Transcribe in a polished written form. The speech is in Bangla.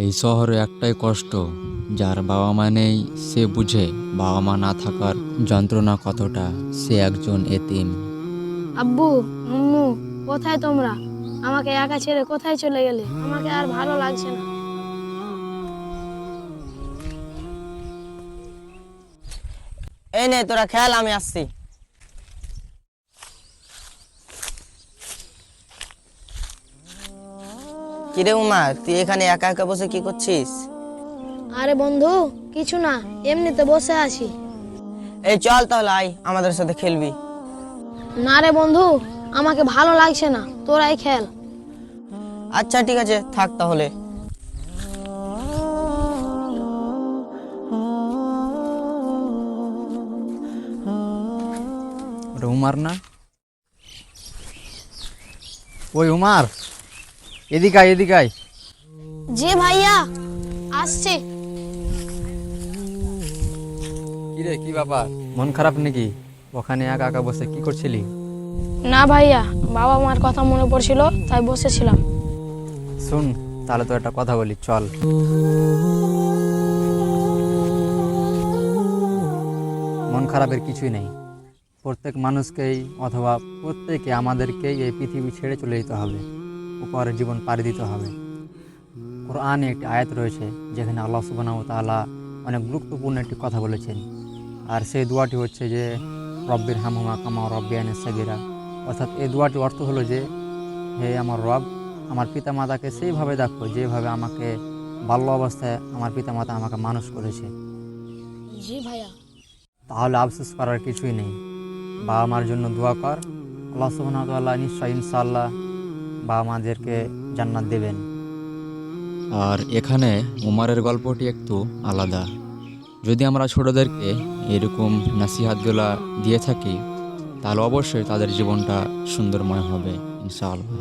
এই শহরে একটাই কষ্ট, যার বাবা মা নেই সে বুঝে বাবা মা না থাকার যন্ত্রণা কতটা। সে একজন এতিম। আব্বু, আম্মু, কোথায় তোমরা? আমাকে একা ছেড়ে কোথায় চলে গেলে? আমাকে আর ভালো লাগছে না। এই নে তোরা খেল, আমি আসছি। কিরে উমা, তুই এখানে একা একা বসে কি করছিস? আরে বন্ধু, কিছু না, এমনিতে বসে আছি। এই চল তাহলে, আয় আমাদের সাথে খেলবি। না রে বন্ধু, আমাকে ভালো লাগছে না, তোরাই খেল। আচ্ছা ঠিক আছে, থাক তাহলে। ওটা উমার না? ওই উমার, এদিকে আয়, এদিকে আয়। জি ভাইয়া, আসছে। কিরে, কি ব্যাপার? মন খারাপ নাকি? ওখানে একা একা বসে কি করছিলি? না ভাইয়া, বাবা মার কথা মনে পড়ছিল তাই বসেছিলাম। শুন, তাহলে তো একটা কথা বলি, চল। মন খারাপের কিছুই নেই। প্রত্যেক মানুষকেই অথবা প্রত্যেকে আমাদেরকেই এই পৃথিবী ছেড়ে চলে যেতে হবে, উপরের জীবন পাড়ি দিতে হবে। কোরআনে একটি আয়াত রয়েছে যেখানে আল্লাহ সুবহানাহু ওয়া তাআলা অনেক গুরুত্বপূর্ণ একটি কথা বলেছেন, আর সেই দোয়াটি হচ্ছে যে রব্বির হামহুমা কামা রব্বিয়ানি সাগীরা। অর্থাৎ এই দোয়াটির অর্থ হলো যে, হে আমার রব, আমার পিতামাতাকে সেইভাবে দেখো যেভাবে আমাকে বাল্য অবস্থায় আমার পিতামাতা আমাকে মানুষ করেছে। জি ভাইয়া। তাহলে আফসোস করার কিছুই নেই। বাবা মার জন্য দোয়া কর, আল্লাহ সুবহানাহু ওয়া তাআলা নিশ্চয় ইনশাআল্লাহ বাবা মাদেরকে জান্নাত দেবেন। আর এখানে উমারের গল্পটি একটু আলাদা। যদি আমরা ছোটদেরকে এরকম নাসিহাতগুলা দিয়ে থাকি, তাহলে অবশ্যই তাদের জীবনটা সুন্দরময় হবে ইনশাআল্লাহ।